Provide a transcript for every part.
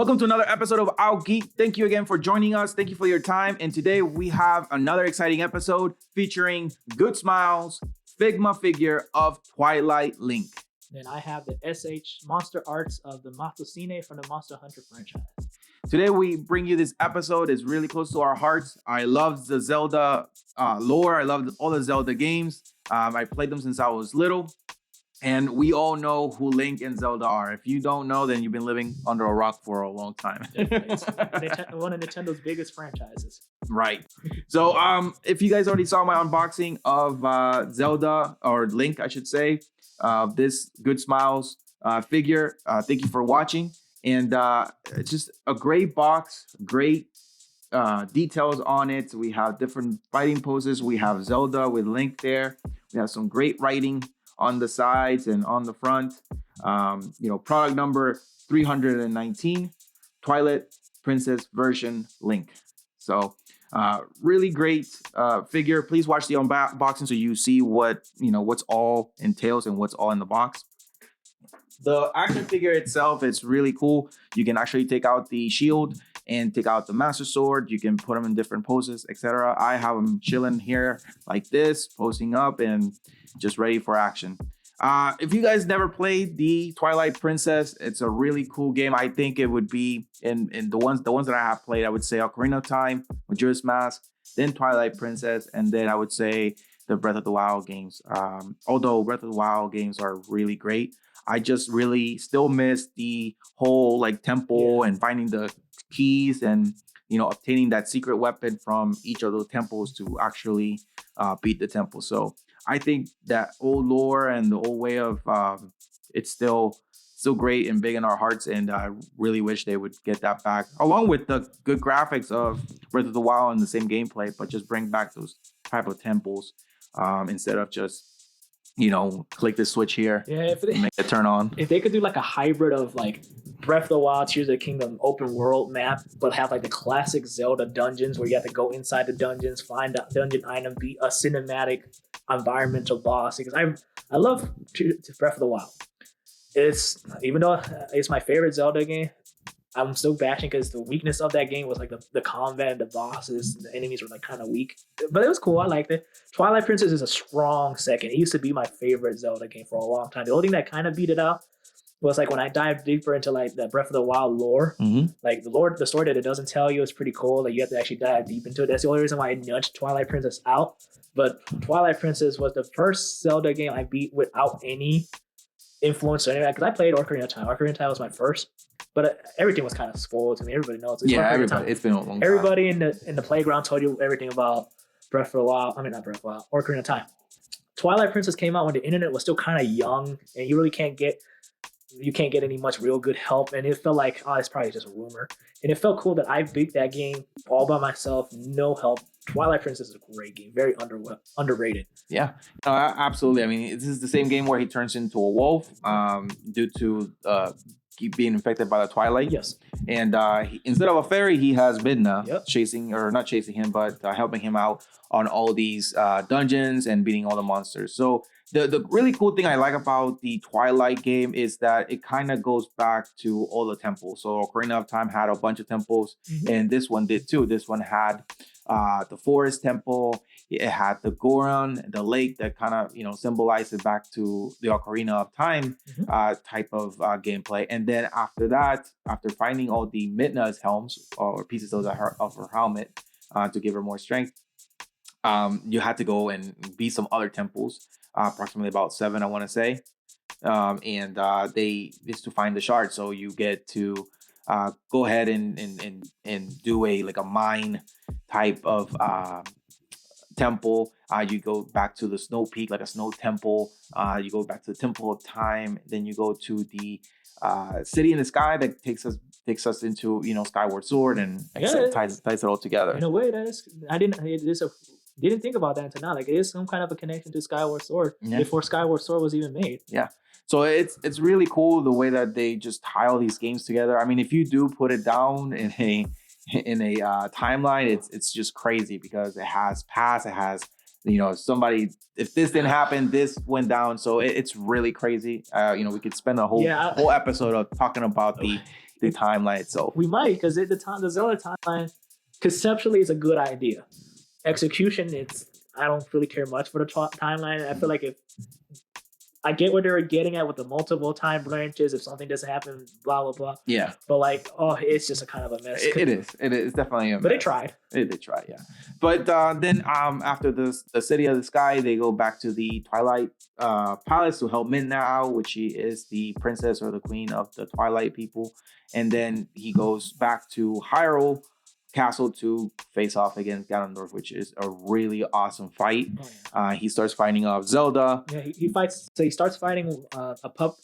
Welcome to another episode of Out Geeked. Thank you again for joining us. Thank you for your time. And today we have another exciting episode featuring Good Smiles Figma figure of Twilight Link. Then I have the SH MonsterArts of the Mizutsune from the Monster Hunter franchise. Today we bring you this episode. It's really close to our hearts. I love the Zelda lore. I love all the Zelda games. I played them since I was little. And we all know who Link and Zelda are. If you don't know, then you've been living under a rock for a long time. It's one of Nintendo's biggest franchises. Right. So if you guys already saw my unboxing of Zelda, or Link, I should say, this Good Smiles figure, thank you for watching. And it's just a great box, great details on it. We have different fighting poses. We have Zelda with Link there. We have some great writing on the sides and on the front. Product number 319, Twilight Princess version Link. So really great figure. Please watch the unboxing so you see what's all entails and what's all in the box. The action figure itself is really cool. You can actually take out the shield and take out the Master Sword. You can put them in different poses, etc. I have them chilling here like this, posing up and just ready for action. If you guys never played the Twilight Princess, it's a really cool game. I think it would be in the ones that I have played. I would say Ocarina of Time, Majora's Mask, then Twilight Princess, and then I would say the Breath of the Wild games. Although Breath of the Wild games are really great, I just really still miss the whole temple and finding the keys and obtaining that secret weapon from each of those temples to actually beat the temple. So I think that old lore and the old way of it's still great and big in our hearts, and I really wish they would get that back, along with the good graphics of Breath of the Wild and the same gameplay, but just bring back those type of temples instead of just click the switch here, make it turn on. If they could do a hybrid of Breath of the Wild, Tears of the Kingdom open world map, but have the classic Zelda dungeons where you have to go inside the dungeons, find a dungeon item, beat a cinematic environmental boss. Because I love Breath of the Wild. Even though it's my favorite Zelda game, I'm still bashing because the weakness of that game was the combat, the bosses, the enemies were kind of weak. But it was cool. I liked it. Twilight Princess is a strong second. It used to be my favorite Zelda game for a long time. The only thing that kind of beat it out was when I dived deeper into the Breath of the Wild lore. Mm-hmm. The story that it doesn't tell you is pretty cool. You have to actually dive deep into it. That's the only reason why I nudged Twilight Princess out. But Twilight Princess was the first Zelda game I beat without any influence or anything. Because I played Ocarina of Time. Ocarina of Time was my first. But everything was kind of spoiled to me. Everybody knows. Everybody. It's been a long time. Everybody in the playground told you everything about Breath of the Wild. I mean, not Breath of the Wild. Ocarina of Time. Twilight Princess came out when the internet was still kind of young, and you really can't get any much real good help. And it felt like, it's probably just a rumor. And it felt cool that I beat that game all by myself, no help. Twilight Princess is a great game, very underrated. Yeah, absolutely. I mean, this is the same game where he turns into a wolf due to keep being infected by the Twilight. Yes. And instead of a fairy, he has Midna chasing, or not chasing him, but helping him out on all these dungeons and beating all the monsters. So the really cool thing I like about the Twilight game is that it kind of goes back to all the temples. So Ocarina of Time had a bunch of temples, and this one did too. This one had the forest temple. It had the Goron, the lake that kind of, symbolizes back to the Ocarina of Time type of gameplay. And then after that, after finding all the Midna's helms or pieces of her helmet to give her more strength, you had to go and beat some other temples, approximately about 7, I want to say. And they is to find the shard. So you get to go ahead and do a mine type of temple. You go back to the snow peak, like a snow temple. You go back to the Temple of Time. Then you go to the city in the sky that takes us into Skyward Sword, and ties it all together. In a way, I didn't think about that until now. It is some kind of a connection to Skyward Sword before Skyward Sword was even made. Yeah. So it's really cool the way that they just tie all these games together. I mean, if you do put it down in a timeline, it's just crazy because it has past, it has if this didn't happen, this went down. So it's really crazy. We could spend a whole episode of talking about the the timeline itself. We might, because the Zelda timeline conceptually is a good idea. Execution, I don't really care much for the timeline. I feel like if I get what they were getting at with the multiple time branches, if something doesn't happen, blah blah blah. Yeah. But like, it's just a kind of a mess. It is. It is definitely a mess. But they tried. They tried, yeah. But then after the City of the Sky, they go back to the Twilight Palace to help Midna out, which she is the princess or the queen of the Twilight people. And then he goes back to Hyrule Castle to face off against Ganondorf, which is a really awesome fight. Oh, yeah. He starts fighting off Zelda. Yeah, he fights. So he starts fighting a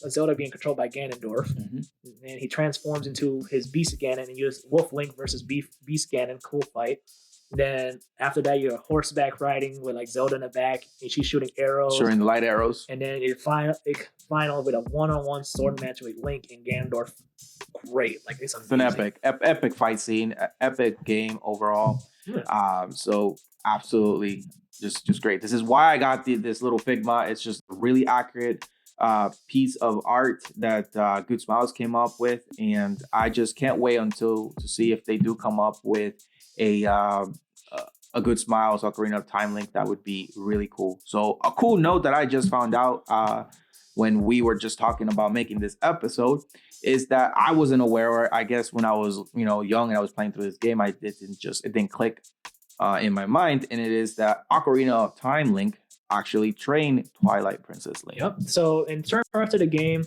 Zelda being controlled by Ganondorf, and he transforms into his Beast Ganon and uses Wolf Link versus Beast Ganon. Cool fight. Then after that, you're horseback riding with like Zelda in the back, and she's shooting arrows, shooting the light arrows. And then it final with a one-on-one sword match with Link and Ganondorf. Great, like it's amazing. It's an epic fight scene, epic game overall. Yeah. So absolutely, just great. This is why I got this little Figma. It's just a really accurate piece of art that Good Smiles came up with, and I just can't wait to see if they do come up with a Good Smiles Ocarina of Time link. That would be really cool. So a cool note that I just found out when we were just talking about making this episode is that I wasn't aware, or I guess when I was young and I was playing through this game, it didn't click in my mind, and it is that Ocarina of Time Link actually trained Twilight Princess Link. Yep. So in certain parts of the game,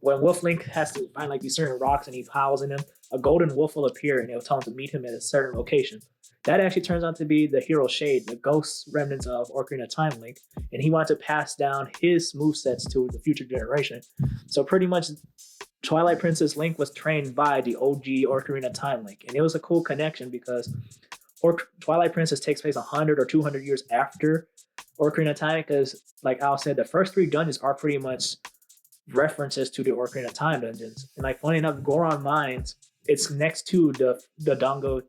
when Wolf Link has to find like these certain rocks and he howls in them, a golden wolf will appear and it'll tell him to meet him at a certain location. That actually turns out to be the hero Shade, the ghost remnants of Ocarina of Time Link, and he wanted to pass down his movesets to the future generation. So pretty much Twilight Princess Link was trained by the OG Ocarina of Time Link, and it was a cool connection because Twilight Princess takes place 100 or 200 years after Ocarina of Time, because like Al said, the first 3 dungeons are pretty much references to the Ocarina of Time dungeons. And like funny enough, Goron Mines, it's next to the Dango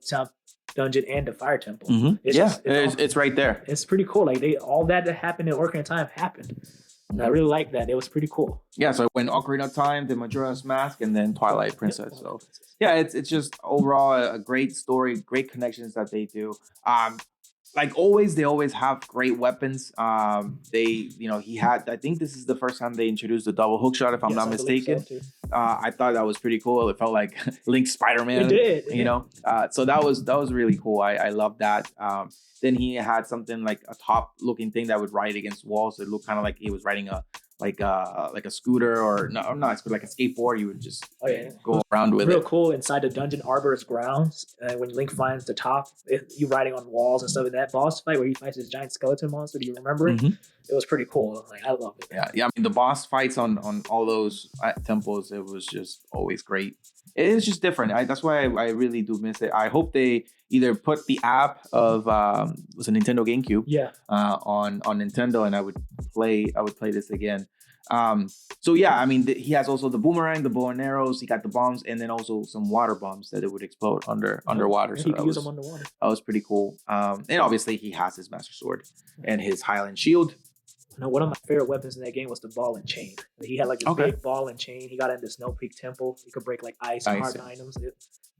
dungeon and the Fire Temple. Mm-hmm. It's right there. It's pretty cool. Like all that happened in Ocarina of Time happened. And I really like that. It was pretty cool. Yeah, so when Ocarina of Time, the Majora's Mask, and then Twilight Princess. So yeah, it's just overall a great story, great connections that they do. Like always, they always have great weapons. He had, I think this is the first time they introduced the double hook shot, if I'm not mistaken. So I thought that was pretty cool. It felt like Link Spider-Man. It did. So that was really cool. I love that. Then he had something like a top looking thing that would ride against walls. It looked kind of like he was riding a scooter or not like a skateboard. You would just go around with it. Real cool inside the dungeon arborist grounds. When Link finds the top, you riding on walls and stuff. In that boss fight where he fights this giant skeleton monster, do you remember it? Mm-hmm. It was pretty cool. Like I love it. Yeah. I mean, the boss fights on all those temples, it was just always great. It is just different. That's why I really do miss it. I hope they either put the app of was a Nintendo GameCube on Nintendo, and I would play this again. So yeah, I mean, he has also the boomerang, the bow and arrows. He got the bombs, and then also some water bombs that it would explode underwater. So he can use them underwater. That was pretty cool. And obviously he has his Master Sword and his Hylian shield. No, one of my favorite weapons in that game was the ball and chain. He had like this big ball and chain. He got into Snow Peak Temple. He could break like ice and hard items.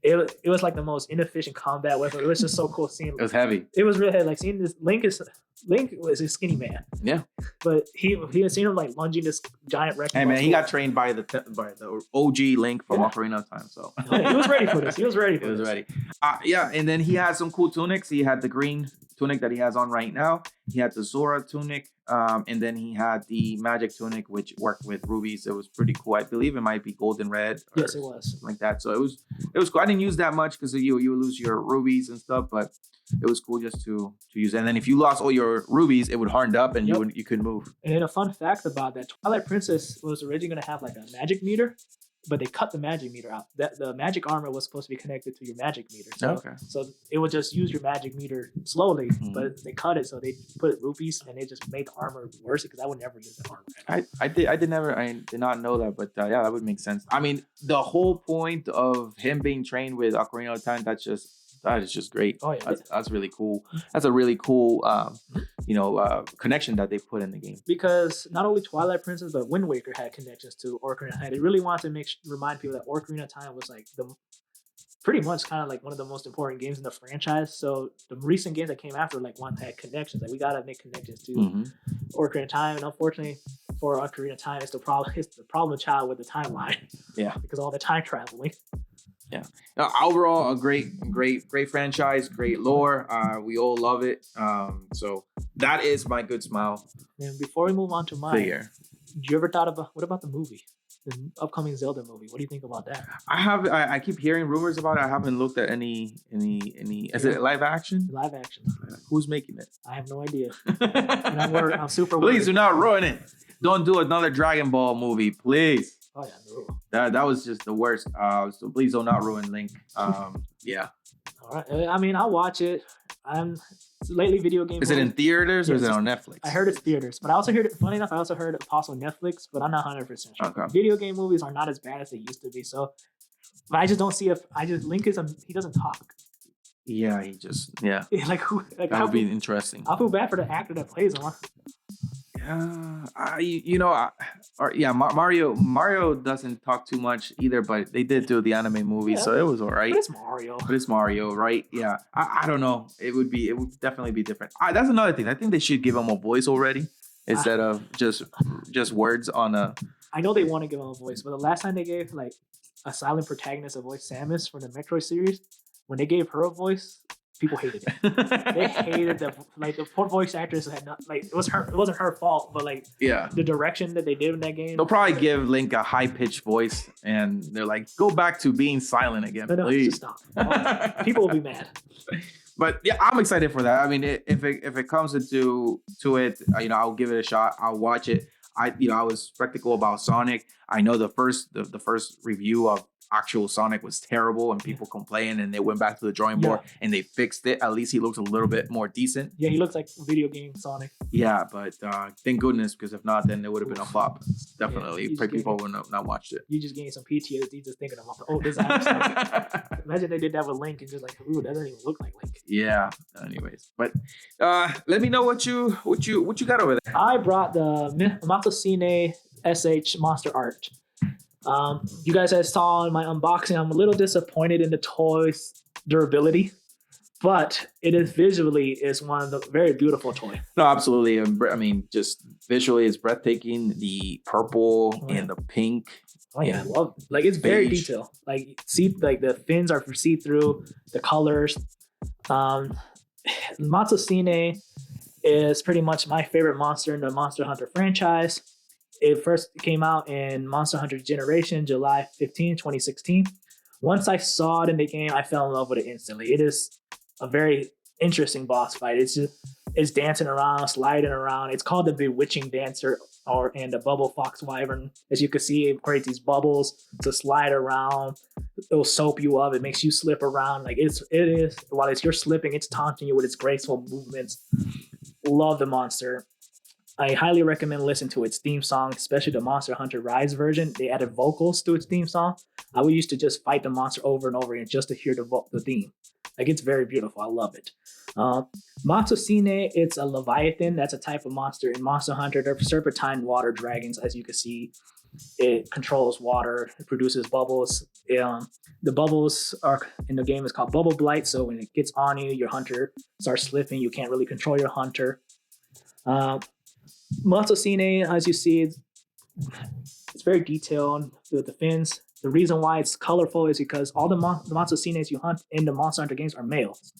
It was like the most inefficient combat weapon. It was just so cool seeing. It was heavy. It was really heavy. Like seeing this Link was a skinny man. Yeah. But he had seen him like lunging this giant wrecking. Hey man, he got trained by the OG Link from Ocarina of Time. So he was ready for this. He was ready. And then he had some cool tunics. He had the green tunic that he has on right now. He had the Zora tunic. And then he had the magic tunic, which worked with rubies. It was pretty cool. I believe it might be golden red. Yes, it was like that. So it was cool. I didn't use that much because you lose your rubies and stuff, but it was cool just to use it. And then if you lost all your rubies, it would harden up and you couldn't move. And then a fun fact about that: Twilight Princess was originally going to have like a magic meter, but they cut the magic meter out. That the magic armor was supposed to be connected to your magic meter. So it would just use your magic meter slowly, but they cut it, so they put rupees and they just made the armor worse because I would never use the armor. I did not know that, but that would make sense. I mean, the whole point of him being trained with Ocarina of Time, that is just great. Oh yeah, that's really cool. That's a really cool connection that they put in the game. Because not only Twilight Princess, but Wind Waker had connections to Ocarina of Time. They really wanted to remind people that Ocarina of Time was like pretty much kind of like one of the most important games in the franchise. So the recent games that came after, like one had connections. Like we gotta make connections to Ocarina of Time, and unfortunately for Ocarina of Time, it's the problem child with the timeline. Yeah, because all the time traveling. Yeah. Overall, a great franchise, great lore. We all love it. So that is my good smile. And before we move on to mine, figure. Did you ever thought about what about the movie? The upcoming Zelda movie. What do you think about that? I keep hearing rumors about it. I haven't looked at any. Is it live action? Live action. Who's making it? I have no idea. And I'm super worried. Please do not ruin it. Don't do another Dragon Ball movie, please. Oh yeah, no. That was just the worst. So please do not ruin Link. Yeah. All right. I mean, I'll watch it. Lately video game. Is it in theaters or is it on Netflix? I heard it's theaters, but I also heard it. Funny enough, I also heard it's also Netflix, but I'm not 100% sure. Okay. Video game movies are not as bad as they used to be. So, but I just don't see Link he doesn't talk. Yeah, Like who? Like that would be interesting. I feel bad for the actor that plays him. Mario doesn't talk too much either, but they did do the anime movie, so it was all right. But it's Mario. Right? Yeah. I don't know. It would definitely be different. That's another thing. I think they should give him a voice already instead of just words on a. I know they want to give him a voice, but the last time they gave like a silent protagonist a voice, Samus from the Metroid series, when they gave her a voice, people hated it. They hated the poor voice actress had not it wasn't her fault, but the direction that they did in that game. They'll probably give Link a high pitched voice, and they're like, "Go back to being silent again, please." Just stop. People will be mad. But yeah, I'm excited for that. I mean, if it comes into it, I'll give it a shot. I'll watch it. I was skeptical about Sonic. I know the first review of actual Sonic was terrible and people complained, and they went back to the drawing board and they fixed it. At least he looks a little bit more decent. Yeah, he looks like video game Sonic. Yeah, but thank goodness, because if not, then it would have been a flop. Definitely, people would not watched it. You just gained some PTSD just thinking about this. Imagine they did that with Link and just like, ooh, that doesn't even look like Link. Yeah. Anyways, but let me know what you got over there. I brought the Mizutsune SH MonsterArts. You guys saw in my unboxing, I'm a little disappointed in the toy's durability, but it is visually one of the very beautiful toy. No, absolutely. I mean, just visually, it's breathtaking. The purple and the pink. Oh yeah, I love it. Like it's very detailed. Like the fins are for see-through. The colors. Mizutsune is pretty much my favorite monster in the Monster Hunter franchise. It first came out in Monster Hunter Generation, July 15, 2016. Once I saw it in the game, I fell in love with it instantly. It is a very interesting boss fight. It's dancing around, sliding around. It's called the Bewitching Dancer and the Bubble Fox Wyvern. As you can see, it creates these bubbles to slide around. It'll soap you up. It makes you slip around. Like it is while you're slipping, it's taunting you with its graceful movements. Love the monster. I highly recommend listening to its theme song, especially the Monster Hunter Rise version. They added vocals to its theme song. I would used to just fight the monster over and over again just to hear the theme. Like it's very beautiful. I love it. Mizutsune, it's a Leviathan. That's a type of monster in Monster Hunter. They're serpentine water dragons, as you can see. It controls water. It produces bubbles. The bubbles are in the game is called Bubble Blight. So when it gets on you, your hunter starts slipping. You can't really control your hunter. Mizutsune, as you see, it's very detailed with the fins. The reason why it's colorful is because all the Mizutsunes you hunt in the Monster Hunter games are males.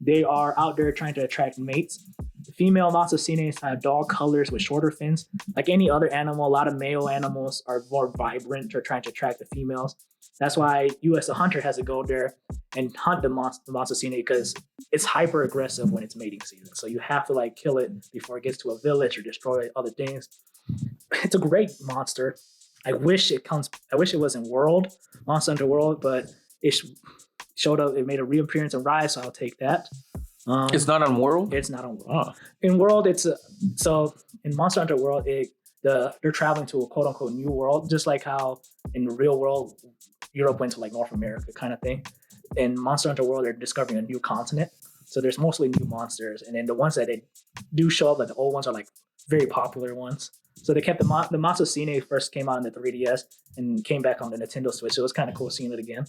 They are out there trying to attract mates. The female Mizutsunes have dog colors with shorter fins. Like any other animal, a lot of male animals are more vibrant or trying to attract the females. That's why you as a hunter has to go there and hunt the Mizutsune because it's hyper aggressive when it's mating season. So you have to kill it before it gets to a village or destroy other things. It's a great monster. I wish it was in Monster Hunter World, but it showed up. It made a reappearance in Rise, so I'll take that. It's not on World? It's not on World. Oh. In World, so in Monster Hunter World, they're traveling to a quote unquote new world, just like how in the real world Europe went to North America kind of thing. In Monster Hunter World, they're discovering a new continent. So there's mostly new monsters, and then the ones that they do show up, like the old ones, are like very popular ones. So they kept the Mizutsune first came out on the 3DS and came back on the Nintendo Switch. So it was kind of cool seeing it again.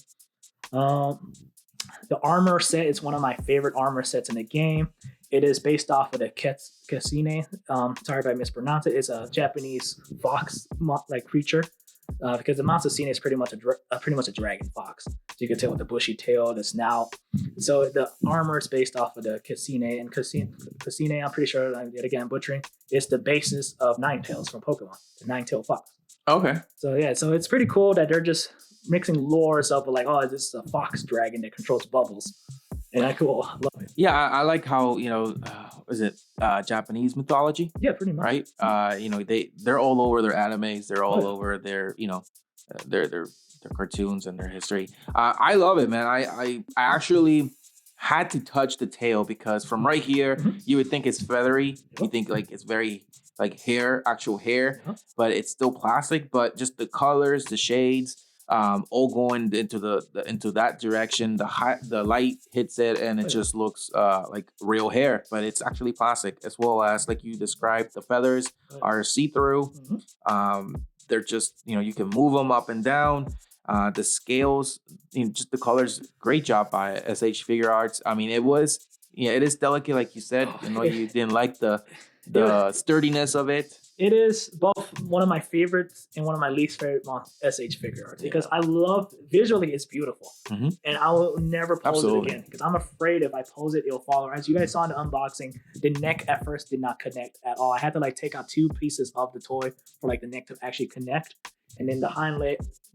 The armor set is one of my favorite armor sets in the game. It is based off of the Kitsune. Sorry if I mispronounce it. It's a Japanese fox like creature. Because the Mizutsune is pretty much a dragon fox. So you can tell with the bushy tail, the snout. So the armor is based off of the Kitsune, and Kitsune, I'm pretty sure, yet again butchering, is the basis of Ninetales from Pokemon, the nine-tailed fox. Okay. So yeah, so it's pretty cool that they're just mixing lores up with like, oh, this is a fox dragon that controls bubbles. And I cool, love it. Yeah, I like how, is it Japanese mythology? Yeah, pretty much. Right? They're all over their animes. They're all over their their cartoons and their history. I love it, man. I actually had to touch the tail because from right here, you would think it's feathery. You think like it's very like hair, actual hair, but it's still plastic. But just the colors, the shades. All going into into that direction. The light hits it, and it just looks like real hair, but it's actually plastic. As well as, like you described, the feathers are see-through. They're just you can move them up and down. The scales, just the colors. Great job by SH Figuarts. I mean, it is delicate, like you said. I know you didn't like the sturdiness of it. It is both one of my favorites and one of my least favorite SH Figuarts because I love visually it's beautiful, and I will never pose it again because I'm afraid if I pose it, it'll fall. As you guys saw in the unboxing, the neck at first did not connect at all. I had to like take out 2 pieces of the toy for like the neck to actually connect, and then the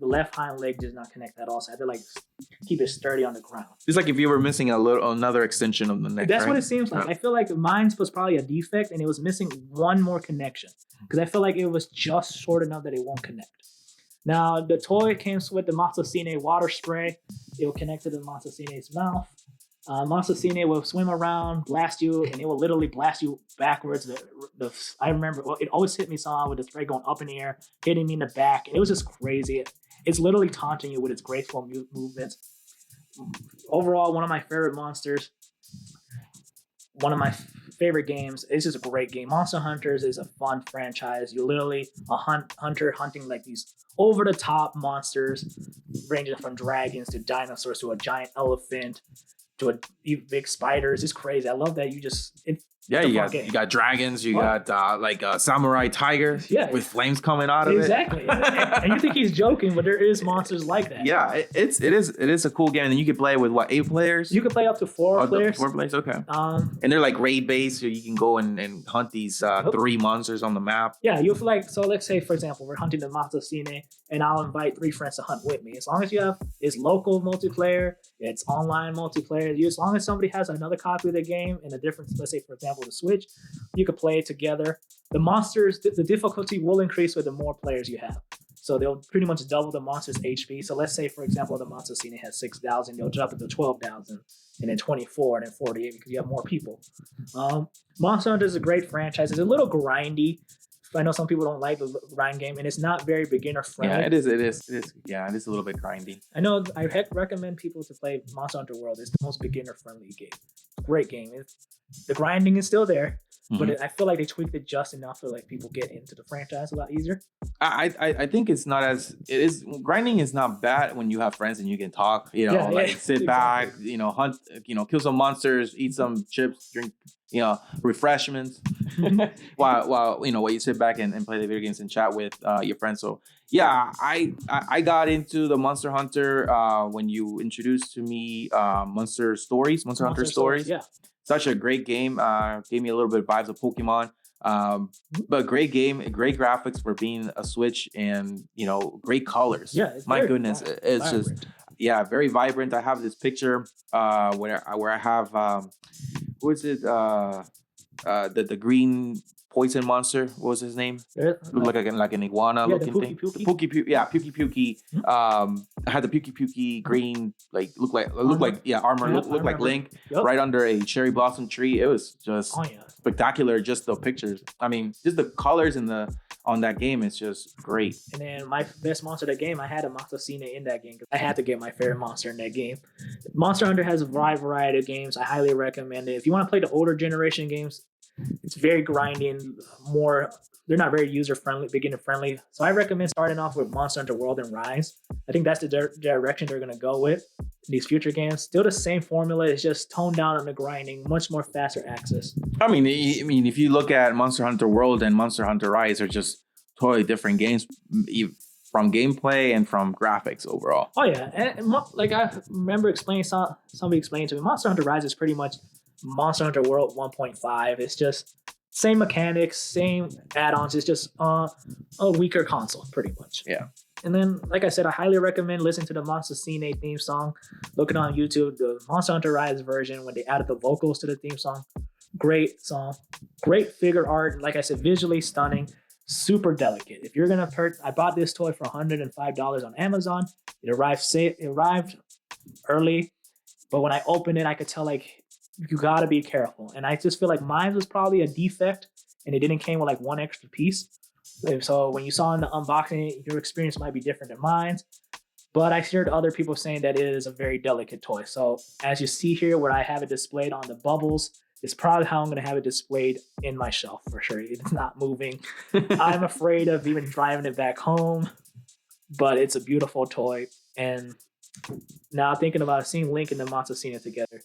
left hind leg does not connect at all. So I had to like keep it sturdy on the ground. It's like if you were missing another extension of the neck. That's what it seems like. I feel like mine was probably a defect and it was missing one more connection because I feel like it was just short enough that it won't connect. Now, the toy came with the Mizutsune water spray. It will connect to the Mizutsune's mouth. Mizutsune will swim around, blast you, and it will literally blast you backwards. I remember it always hit me somehow with the spray going up in the air, hitting me in the back. And it was just crazy. It's literally taunting you with its graceful movements. Overall, one of my favorite monsters. One of my favorite games. It's just a great game. Monster Hunters is a fun franchise. You're literally a hunter hunting like these over-the-top monsters, ranging from dragons to dinosaurs to a giant elephant to big spiders. It's crazy. I love that you got dragons. You got like a samurai tiger with flames coming out of it. Exactly. And you think he's joking, but there is monsters like that. Yeah, it is a cool game. And then you can play with 8 players? You can play up to 4 players. 4 players, okay. And they're like raid based, so you can go and hunt these 3 monsters on the map. Yeah, you feel like, so let's say for example we're hunting the Mizutsune, and I'll invite 3 friends to hunt with me. As long as you have it's local multiplayer, it's online multiplayer. As long as somebody has another copy of the game and a different, let's say for example the Switch, you could play it together. The monsters, the difficulty will increase with the more players you have. So they'll pretty much double the monster's HP. So let's say, for example, the Mizutsune has 6,000, they'll jump it to 12,000, and then 24, and then 48 because you have more people. Monster Hunter is a great franchise. It's a little grindy. I know some people don't like the grind game, and it's not very beginner friendly. Yeah, it is. Yeah, it is a little bit grindy. I know. I recommend people to play Monster Hunter World. It's the most beginner friendly game. Great game. The grinding is still there, but I feel like they tweaked it just enough to like people get into the franchise a lot easier. I think it's not as it is. Grinding is not bad when you have friends and you can talk. Sit back, hunt, kill some monsters, eat some chips, drink, refreshments, while you sit back and play the video games and chat with your friends. So yeah, I got into the Monster Hunter when you introduced to me Monster Hunter Stories. Yeah. Such a great game. Gave me a little bit of vibes of Pokemon. But great game, great graphics for being a Switch, and great colors. Yeah, my goodness, it's vibrant. Just very vibrant. I have this picture where I have what's it? The green poison monster. What was his name? Looked like an iguana looking thing. Pukey. I had the Pukey green, looked like armor. Looked like Link right under a cherry blossom tree. It was just spectacular. Just the pictures. I mean, just the colors and on that game is just great. And then my best monster of the game, I had a Mizutsune in that game because I had to get my favorite monster in that game. Monster Hunter has a wide variety of games. I highly recommend it. If you want to play the older generation games, it's very grinding, they're not very user-friendly, beginner-friendly. So I recommend starting off with Monster Hunter World and Rise. I think that's the direction they're going to go with in these future games. Still the same formula. It's just toned down on the grinding, much more faster access. I mean, if you look at Monster Hunter World and Monster Hunter Rise, are just totally different games from gameplay and from graphics overall. Oh, yeah. And like I remember somebody explained to me, Monster Hunter Rise is pretty much Monster Hunter World 1.5. It's just same mechanics, same add-ons. It's just a weaker console, pretty much. Yeah. And then, like I said, I highly recommend listening to the Mizutsune theme song. Look it on YouTube, the Monster Hunter Rise version when they added the vocals to the theme song. Great song. Great figure art. Like I said, visually stunning. Super delicate. If you're going to I bought this toy for $105 on Amazon. It arrived early. But when I opened it, I could tell, like, you got to be careful. And I just feel like mine was probably a defect and it didn't came with like one extra piece. So when you saw in the unboxing, your experience might be different than mine. But I heard other people saying that it is a very delicate toy. So as you see here where I have it displayed on the bubbles, is probably how I'm going to have it displayed in my shelf for sure. It's not moving. I'm afraid of even driving it back home. But it's a beautiful toy. And now thinking about seeing Link and the Mizutsune together.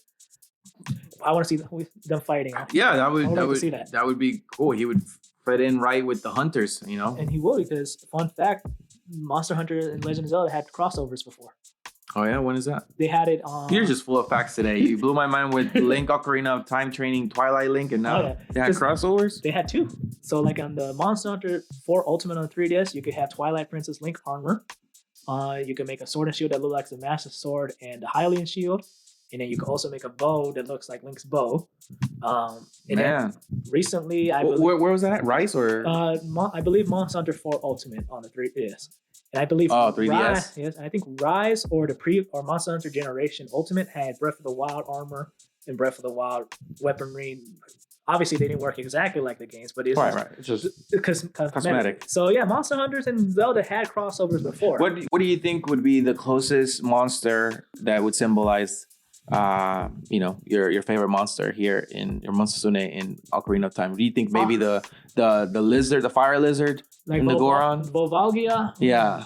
I want to see them fighting. Yeah, that would be cool. He would fit in right with the hunters, you know. And he will, because fun fact, Monster Hunter and Legend of Zelda had crossovers before. Oh yeah, when is that? They had it on. You're just full of facts today. You blew my mind with Link Ocarina of Time Training, Twilight Link, and now they had crossovers. They had two. So like on the Monster Hunter 4 Ultimate on 3DS, you could have Twilight Princess Link armor. You can make a sword and shield that looks like the Master Sword and the Hylian shield. And then you can also make a bow that looks like Link's bow. Then recently, where was that at? Rise or? I believe Monster Hunter 4 Ultimate on the 3DS. And I believe 3DS. Rise, yes, and I think Rise or Monster Hunter Generation Ultimate had Breath of the Wild armor and Breath of the Wild weaponry. Obviously, they didn't work exactly like the games, but it's It's just cosmetic. So yeah, Monster Hunters and Zelda had crossovers before. What do you think would be the closest monster that would symbolize, your favorite monster here in your Mizutsune in Ocarina of Time? Do you think maybe the lizard, the fire lizard, like in the Goron? Volvalgia? Yeah.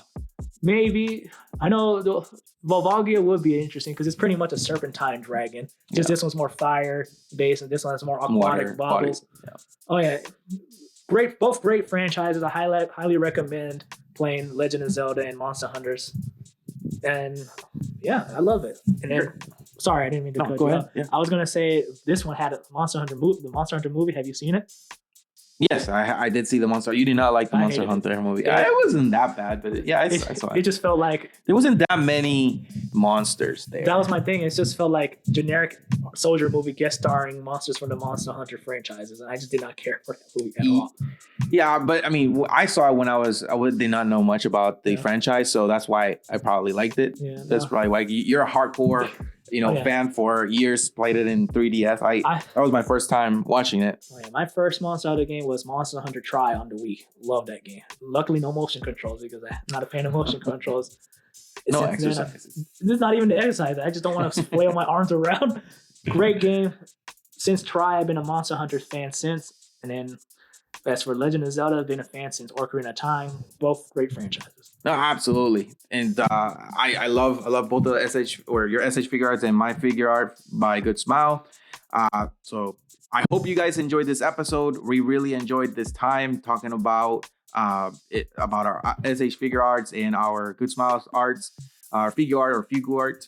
Maybe. I know the Volvalgia would be interesting because it's pretty much a serpentine dragon. Just this one's more fire based and this one has more aquatic bubbles. Yeah. Oh yeah. Both great franchises. I highly recommend playing Legend of Zelda and Monster Hunters. And yeah, I love it. And then sorry, I didn't mean to cut you off. Yeah. I was gonna say this one had a Monster Hunter movie. The Monster Hunter movie. Have you seen it? Yes, I did see the Monster. You did not like the Monster Hunter movie. Yeah. It wasn't that bad, but I saw it. It just felt like there wasn't that many monsters there. That was my thing. It just felt like generic soldier movie guest starring monsters from the Monster Hunter franchises, and I just did not care for that movie at all. Yeah, but I mean, I saw it when I did not know much about the franchise, so that's why I probably liked it. Yeah, that's probably why you're a hardcore. Fan for years, played it in 3DS. That was my first time watching it. My first Monster Hunter game was Monster Hunter Tri on the Wii. Love that game. Luckily, no motion controls because I'm not a fan of motion controls. No exercise. This is not even the exercise. I just don't want to flail my arms around. Great game. Since Tri, I've been a Monster Hunter fan since. And then as for Legend of Zelda, I've been a fan since Ocarina of Time. Both great franchises. No, absolutely. And I love both the SH or your SH Figuarts and my Figuart by Good Smile. So I hope you guys enjoyed this episode. We really enjoyed this time talking about our SH Figuarts and our Good Smiles arts, our Figuart.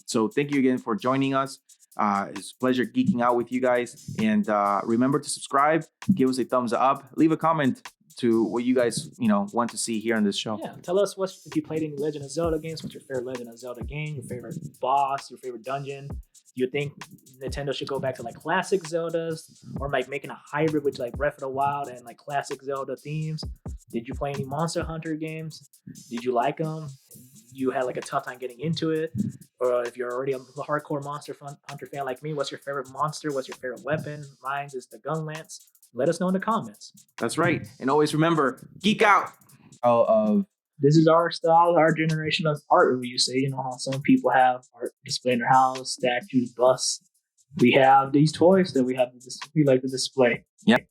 So thank you again for joining us. It's a pleasure geeking out with you guys. And remember to subscribe, give us a thumbs up, leave a comment to what you guys want to see here on this show. Yeah, tell us if you played any Legend of Zelda games. What's your favorite Legend of Zelda game? Your favorite boss? Your favorite dungeon? Do you think Nintendo should go back to like classic Zeldas, or like making a hybrid with like Breath of the Wild and like classic Zelda themes? Did you play any Monster Hunter games? Did you like them? You had like a tough time getting into it, or if you're already a hardcore Monster Hunter fan like me, what's your favorite monster? What's your favorite weapon? Mine is the gun lance. let us know in the comments. That's right. And always remember, geek out. Of This is our style, our generation of art. We say, you know, how some people have art display in their house, statues, busts. We have these toys that we like to display. Yep.